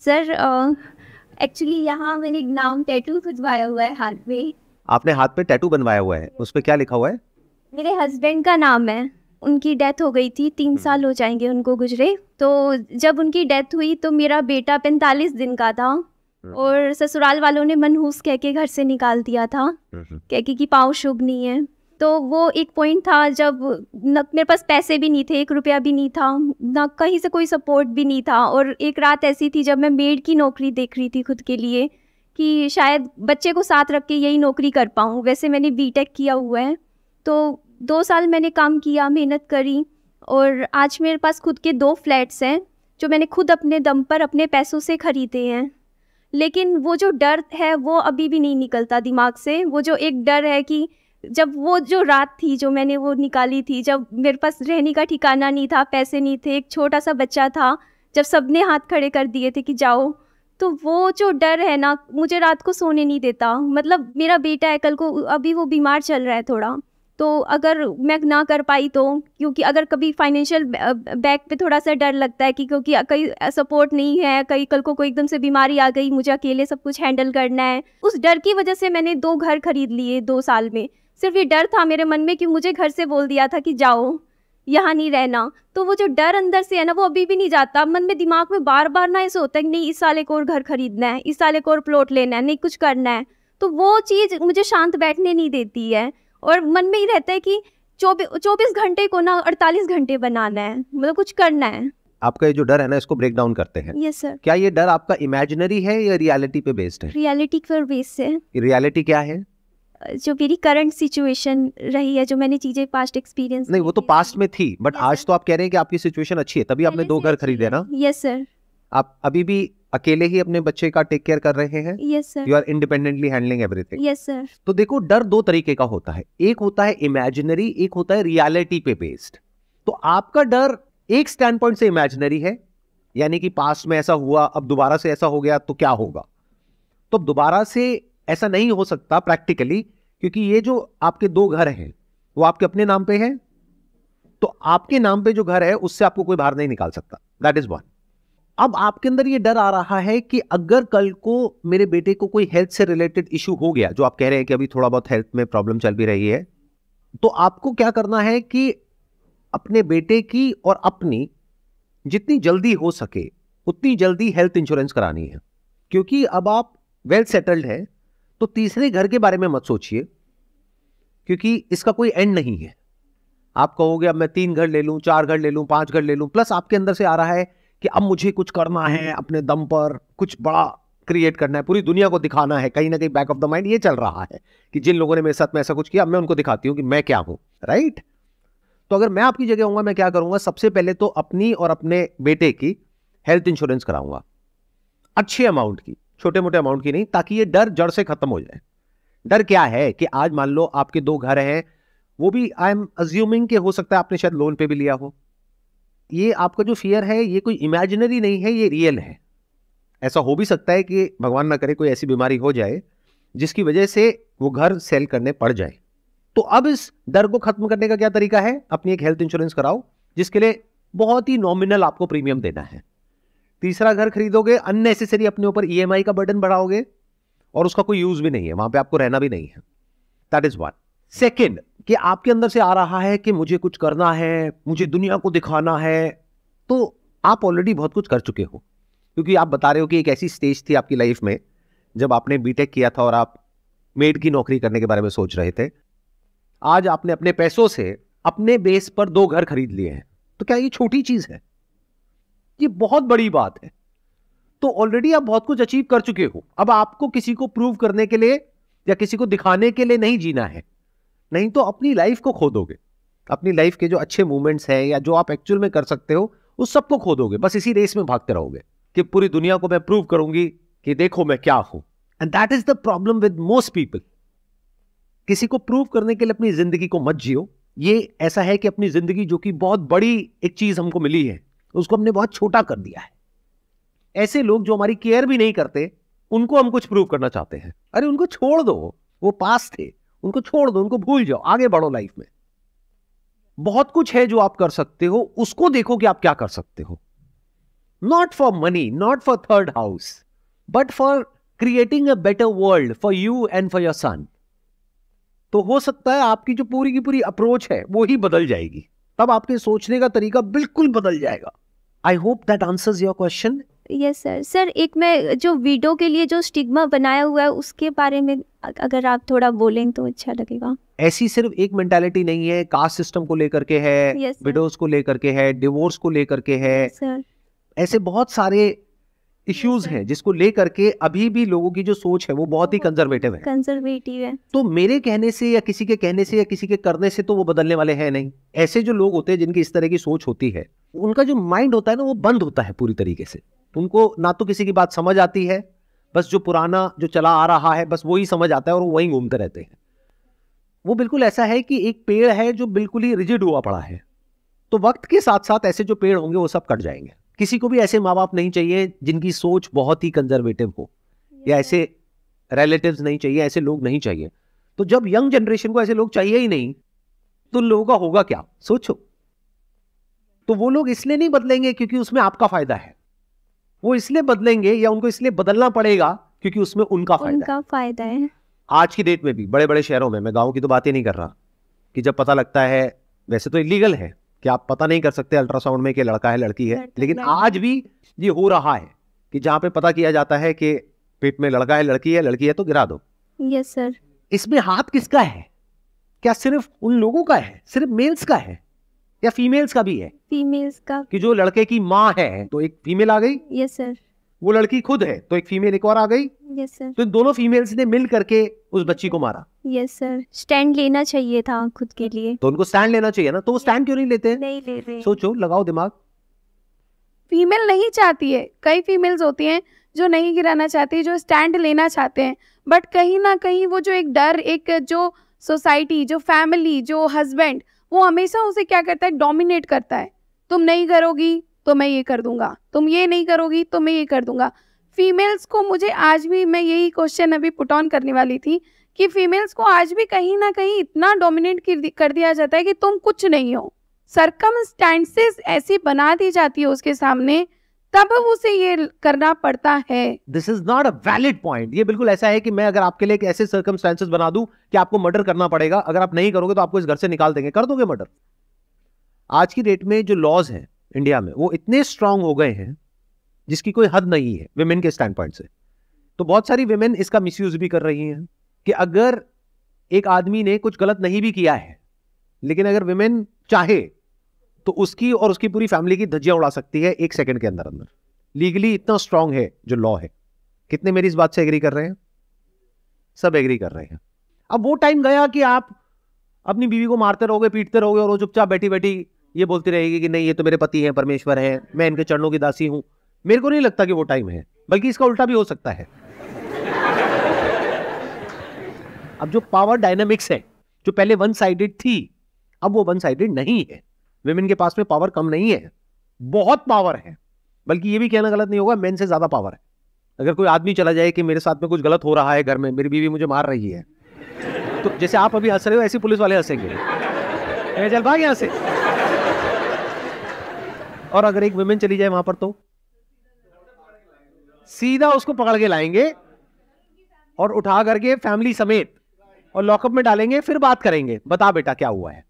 Sir actually यहाँ मैंने नाम टैटू खुदवाया हुआ है हाथ में। आपने हाथ पे टैटू बनवाया हुआ है, उस पे क्या लिखा हुआ है? मेरे हस्बैंड का नाम है। उनकी डेथ हो गई थी, 3 साल हो जाएंगे उनको गुजरे। तो जब उनकी डेथ हुई तो मेरा बेटा 45 दिन का था और ससुराल वालों ने मनहूस कह के घर से निकाल दिया था, कह के कि पाँव शुभ नहीं है। तो वो एक पॉइंट था जब न मेरे पास पैसे भी नहीं थे, 1 रुपया भी नहीं था, ना कहीं से कोई सपोर्ट भी नहीं था। और एक रात ऐसी थी जब मैं मेड की नौकरी देख रही थी खुद के लिए कि शायद बच्चे को साथ रख के यही नौकरी कर पाऊँ। वैसे मैंने बीटेक किया हुआ है, तो 2 साल मैंने काम किया, मेहनत करी और आज मेरे पास खुद के 2 फ्लैट्स हैं जो मैंने खुद अपने दम पर अपने पैसों से ख़रीदे हैं। लेकिन वो जो डर है वो अभी भी नहीं निकलता दिमाग से। वो जो एक डर है कि जब वो जो रात थी जो मैंने वो निकाली थी, जब मेरे पास रहने का ठिकाना नहीं था, पैसे नहीं थे, एक छोटा सा बच्चा था, जब सबने हाथ खड़े कर दिए थे कि जाओ, तो वो जो डर है ना मुझे रात को सोने नहीं देता। मतलब मेरा बेटा है, कल को अभी वो बीमार चल रहा है थोड़ा, तो अगर मैं ना कर पाई तो, क्योंकि अगर कभी फाइनेंशियल बैक पे थोड़ा सा डर लगता है कि क्योंकि कहीं सपोर्ट नहीं है, कहीं कल को कोई एकदम से बीमारी आ गई, मुझे अकेले सब कुछ हैंडल करना है। उस डर की वजह से मैंने 2 घर खरीद लिए 2 साल में। सिर्फ ये डर था मेरे मन में कि मुझे घर से बोल दिया था कि जाओ, यहाँ नहीं रहना। तो वो जो डर अंदर से है ना वो अभी भी नहीं जाता। मन में दिमाग में बार बार ना ऐसे होता है कि नहीं इस साल एक और घर खरीदना है, इस साल एक और प्लॉट लेना है, नहीं कुछ करना है। तो वो चीज़ मुझे शांत बैठने नहीं देती है और मन में ही रहता है कि 24 घंटे को ना 48 घंटे बनाना है, मतलब कुछ करना है। आपका ये जो डर है ना, इसको ब्रेक डाउन करते हैं। Yes sir. क्या ये डर आपका इमेजिनरी है या रियलिटी पे बेस्ड है? रियलिटी पर बेस है। रियलिटी क्या है? जो मेरी करंट सिचुएशन रही है, जो मैंने चीज़ें पास्ट एक्सपीरियंस। नहीं, वो तो पास्ट में थी, बट Yes, आज sir. तो आप कह रहे हैं कि आपकी सिचुएशन अच्छी है, तभी आपने 2 घर खरीदे ना। Yes sir. आप अभी भी अकेले ही अपने बच्चे का टेक केयर कर रहे हैं? Yes sir. You are independently handling everything? Yes sir. तो देखो, डर 2 तरीके का होता है, एक होता है इमेजिनरी, एक होता है रियलिटी पे बेस्ड। तो आपका डर एक स्टैंड पॉइंट से इमेजिनरी है, यानी कि पास्ट में ऐसा हुआ, अब दोबारा से ऐसा हो गया तो क्या होगा। तो अब दोबारा से ऐसा नहीं हो सकता प्रैक्टिकली, क्योंकि ये जो आपके 2 घर हैं वो आपके अपने नाम पे हैं। तो आपके नाम पे जो घर है उससे आपको कोई बाहर नहीं निकाल सकता, दैट इज वन। अब आपके अंदर ये डर आ रहा है कि अगर कल को मेरे बेटे को कोई हेल्थ से रिलेटेड इशू हो गया, जो आप कह रहे हैं कि अभी थोड़ा बहुत हेल्थ में प्रॉब्लम चल भी रही है, तो आपको क्या करना है कि अपने बेटे की और अपनी जितनी जल्दी हो सके उतनी जल्दी हेल्थ इंश्योरेंस करानी है। क्योंकि अब आप वेल सेटल्ड हैं, तो तीसरे घर के बारे में मत सोचिए, क्योंकि इसका कोई एंड नहीं है। आप कहोगे अब मैं 3 घर ले लूं, 4 घर ले लूं, 5 घर ले लूं, प्लस आपके अंदर से आ रहा है कि अब मुझे कुछ करना है, अपने दम पर कुछ बड़ा क्रिएट करना है, पूरी दुनिया को दिखाना है। कहीं ना कहीं बैक ऑफ द माइंड ये चल रहा है कि जिन लोगों ने मेरे साथ में ऐसा कुछ किया, मैं उनको दिखाती हूं कि मैं क्या हूं, राइट। तो अगर मैं आपकी जगह होऊंगा, मैं क्या करूंगा, सबसे पहले तो अपनी और अपने बेटे की हेल्थ इंश्योरेंस कराऊंगा, अच्छे अमाउंट की, छोटे मोटे अमाउंट की नहीं, ताकि ये डर जड़ से खत्म हो जाए। डर क्या है कि आज मान लो आपके 2 घर हैं, वो भी आई एम अज्यूमिंग कि हो सकता है आपने शायद लोन पे भी लिया हो। ये आपका जो फियर है ये कोई इमेजिनरी नहीं है, ये रियल है। ऐसा हो भी सकता है कि भगवान ना करे कोई ऐसी बीमारी हो जाए जिसकी वजह से वो घर सेल करने पड़ जाए। तो अब इस डर को खत्म करने का क्या तरीका है? अपनी एक हेल्थ इंश्योरेंस कराओ, जिसके लिए बहुत ही नॉमिनल आपको प्रीमियम देना है। तीसरा घर खरीदोगे, अननेसेसरी अपने ऊपर ईएमआई का बर्डन बढ़ाओगे और उसका कोई यूज भी नहीं है, वहां पे आपको रहना भी नहीं है। That is one. सेकेंड, कि आपके अंदर से आ रहा है कि मुझे कुछ करना है, मुझे दुनिया को दिखाना है, तो आप ऑलरेडी बहुत कुछ कर चुके हो। क्योंकि आप बता रहे हो कि एक ऐसी स्टेज थी आपकी लाइफ में जब आपने बीटेक किया था और आप मेड की नौकरी करने के बारे में सोच रहे थे। आज आपने अपने पैसों से अपने बेस पर 2 घर खरीद लिए हैं। तो क्या ये छोटी चीज है? ये बहुत बड़ी बात है। तो ऑलरेडी आप बहुत कुछ अचीव कर चुके हो। अब आपको किसी को प्रूव करने के लिए या किसी को दिखाने के लिए नहीं जीना है, नहीं तो अपनी लाइफ को खो दोगे। अपनी लाइफ के जो अच्छे मोमेंट्स हैं या जो आप एक्चुअल में कर सकते हो उस सबको खो दोगे। बस इसी रेस में भागते रहोगे कि पूरी दुनिया को मैं प्रूव करूंगी कि देखो मैं क्या हूं। And that is the problem with most people. किसी को प्रूव करने के लिए अपनी जिंदगी को मत जियो। ये ऐसा है कि अपनी जिंदगी, जो कि बहुत बड़ी एक चीज हमको मिली है, उसको हमने बहुत छोटा कर दिया है। ऐसे लोग जो हमारी केयर भी नहीं करते, उनको हम कुछ प्रूव करना चाहते हैं। अरे उनको छोड़ दो, वो पास थे, उनको छोड़ दो, उनको भूल जाओ, आगे बढ़ो लाइफ में। बहुत कुछ है जो आप कर सकते हो, उसको देखो कि आप क्या कर सकते हो। Not for money, not for third house, but for creating a better world for you and for your son, तो हो सकता है आपकी जो पूरी की पूरी अप्रोच है वो ही बदल जाएगी, तब आपके सोचने का तरीका बिल्कुल बदल जाएगा। I hope that answers your question. Yes sir. Sir एक मैं जो विडो के लिए जो स्टिग्मा बनाया हुआ है उसके बारे में अगर आप थोड़ा बोलें तो अच्छा लगेगा। ऐसी सिर्फ एक मेंटालिटी नहीं है, कास्ट सिस्टम को लेकर के है, Yes, sir. विडोज को लेकर के है, डिवोर्स को लेकर के है, सर ऐसे बहुत सारे इश्यूज हैं जिसको लेकर के अभी भी लोगों की जो सोच है वो बहुत ही कंजर्वेटिव है। कंजर्वेटिव है। तो मेरे कहने से या किसी के कहने से या किसी के करने से तो वो बदलने वाले हैं नहीं। ऐसे जो लोग होते हैं जिनकी इस तरह की सोच होती है, उनका जो माइंड होता है ना वो बंद होता है पूरी तरीके से। उनको ना तो किसी की बात समझ आती है, बस जो पुराना जो चला आ रहा है बस वही समझ आता है और वो वहीं घूमते रहते हैं। वो बिल्कुल ऐसा है कि एक पेड़ है जो बिल्कुल ही रिजिड हुआ पड़ा है, तो वक्त के साथ साथ ऐसे जो पेड़ होंगे वो सब कट जाएंगे। किसी को भी ऐसे माँ बाप नहीं चाहिए जिनकी सोच बहुत ही कंजर्वेटिव हो, या ऐसे रिलेटिव्स नहीं चाहिए, ऐसे लोग नहीं चाहिए। तो जब यंग जनरेशन को ऐसे लोग चाहिए ही नहीं तो लोगों का होगा क्या, सोचो। तो वो लोग इसलिए नहीं बदलेंगे क्योंकि उसमें आपका फायदा है, वो इसलिए बदलेंगे या उनको इसलिए बदलना पड़ेगा क्योंकि उसमें उनका फायदा है। आज की डेट में भी बड़े बड़े शहरों में, मैं गांव की तो बात ही नहीं कर रहा, कि जब पता लगता है, वैसे तो इलीगल है कि आप पता नहीं कर सकते अल्ट्रासाउंड में कि लड़का है लड़की है, लेकिन आज भी ये हो रहा है कि जहां पे पता किया जाता है कि पेट में लड़का है लड़की है तो गिरा दो। Yes sir. इसमें हाथ किसका है? क्या सिर्फ उन लोगों का है, सिर्फ मेल्स का है, या फीमेल्स का भी है? फीमेल्स का। कि जो लड़के की माँ है तो एक फीमेल आ गई, यस सर। वो लड़की खुद है तो एक फीमेल एक और आ गई, यस सर। तो दोनों फीमेल्स ने मिल करके उस बच्ची को मारा। Yes sir. स्टैंड लेना चाहिए था खुद के लिए, तो उनको स्टैंड लेना चाहिए ना, तो वो स्टैंड क्यों नहीं लेते? नहीं ले रहे। सोचो, लगाओ दिमाग। फीमेल नहीं चाहती है, कई फीमेल्स होती हैं जो नहीं गिराना चाहती, जो स्टैंड लेना चाहते हैं, बट कहीं ना कहीं वो जो एक डर, एक जो सोसाइटी, जो फैमिली, जो हस्बैंड, वो हमेशा उसे क्या करता है, डोमिनेट करता है। तुम नहीं करोगी तो मैं ये कर दूंगा, तुम ये नहीं करोगी तो मैं ये कर दूंगा। फीमेल्स को, मुझे आज भी, मैं यही क्वेश्चन अभी पुट ऑन करने वाली थी कि फीमेल्स को आज भी कहीं ना कहीं इतना डोमिनेट कर दिया जाता है कि तुम कुछ नहीं हो। सर्कमस्टेंसेस ऐसी बना दी जाती है उसके सामने, तब उसे ये करना पड़ता है। This is not a valid point. ये बिल्कुल ऐसा है कि मैं अगर आपके लिए एक ऐसे सर्कमस्टेंसेस बना दूं कि आपको मर्डर करना पड़ेगा, अगर आप नहीं करोगे तो आपको इस घर से निकाल देंगे, कर दोगे मर्डर? आज की डेट में जो लॉज हैं इंडिया में वो इतने स्ट्रांग हो गए हैं जिसकी कोई हद नहीं है विमेन के स्टैंड पॉइंट से। तो बहुत सारी विमेन इसका मिसयूज भी कर रही हैं कि अगर एक आदमी ने कुछ गलत नहीं भी किया है, लेकिन अगर विमेन चाहे तो उसकी और उसकी पूरी फैमिली की धज्जियां उड़ा सकती है एक सेकंड के अंदर अंदर। लीगली इतना स्ट्रांग है जो लॉ है। कितने मेरी इस बात से एग्री कर रहे हैं? सब एग्री कर रहे हैं। अब वो टाइम गया कि आप अपनी बीवी को मारते रहोगे, पीटते रहोगे और वो चुपचाप बैठी बैठी ये बोलती रहेगी कि नहीं ये तो मेरे पति हैं, परमेश्वर हैं, मैं इनके चरणों की दासी हूं। मेरे को नहीं लगता कि वो टाइम है, बल्कि इसका उल्टा भी हो सकता है। अब जो पावर डायनामिक्स है जो पहले वन साइडेड थी, अब वो वन साइडेड नहीं है। विमेन के पास में पावर कम नहीं है, बहुत पावर है। बल्कि ये भी कहना गलत नहीं होगा, मेन से ज्यादा पावर है। अगर कोई आदमी चला जाए कि मेरे साथ में कुछ गलत हो रहा है घर में, मेरी बीवी मुझे मार रही है, तो जैसे आप अभी हंस रहे हो ऐसे पुलिस वाले हंसेंगे, चल भाग यहां से। और अगर एक विमेन चली जाए वहां पर तो सीधा उसको पकड़ के लाएंगे और उठा करके फैमिली समेत और लॉकअप में डालेंगे, फिर बात करेंगे, बता बेटा क्या हुआ है।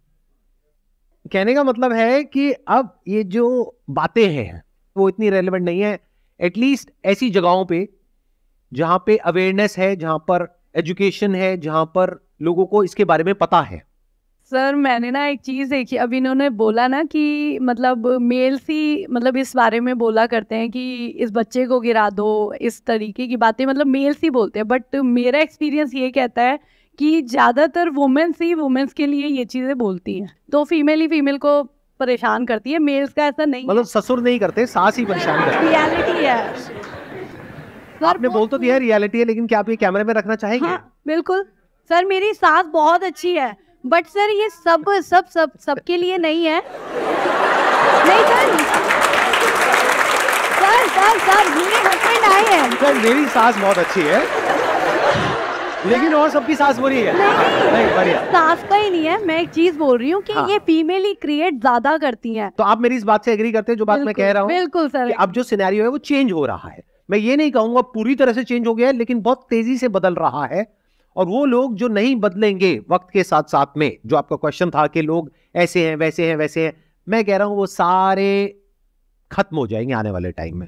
कहने का मतलब है कि अब ये जो बातें हैं वो इतनी रेलेवेंट नहीं है, एटलीस्ट ऐसी जगहों पे जहां पे अवेयरनेस है, जहां पर एजुकेशन है, जहां पर लोगों को इसके बारे में पता है। सर मैंने ना एक चीज़ देखी, अभी इन्होंने बोला ना कि मतलब मेल्स ही मतलब इस बारे में बोला करते हैं कि इस बच्चे को गिरा दो, इस तरीके की बातें मतलब मेल्स ही बोलते हैं। बट मेरा एक्सपीरियंस ये कहता है कि ज़्यादातर वुमेन्स ही वुमेन्स के लिए ये चीज़ें बोलती हैं, तो फीमेल ही फीमेल को परेशान करती है। मेल्स का ऐसा नहीं, मतलब ससुर नहीं करते, सास ही परेशान करते। रियलिटी है। आपने बोल तो दिया रियलिटी है, लेकिन क्या आप ये कैमरे में रखना चाहेंगे? हाँ बिल्कुल सर, मेरी सास बहुत अच्छी है, बट सर ये सबके लिए नहीं है। नहीं सर मेरे हस्बैंड आए हैं। सर मेरी सास बहुत अच्छी है, लेकिन और सबकी सास बुरी है। नहीं, बढ़िया। सास का ही नहीं है, मैं एक चीज बोल रही हूँ कि हाँ। ये फीमेल ही क्रिएट ज्यादा करती हैं। तो आप मेरी इस बात से एग्री करते हैं जो बात मैं कह रहा हूँ? बिल्कुल सर। कि अब जो सिनेरियो है वो चेंज हो रहा है। मैं ये नहीं कहूंगा पूरी तरह से चेंज हो गया है, लेकिन बहुत तेजी से बदल रहा है। और वो लोग जो नहीं बदलेंगे वक्त के साथ साथ में, जो आपका क्वेश्चन था कि लोग ऐसे हैं वैसे हैं वैसे हैं, मैं कह रहा हूं वो सारे खत्म हो जाएंगे आने वाले टाइम में।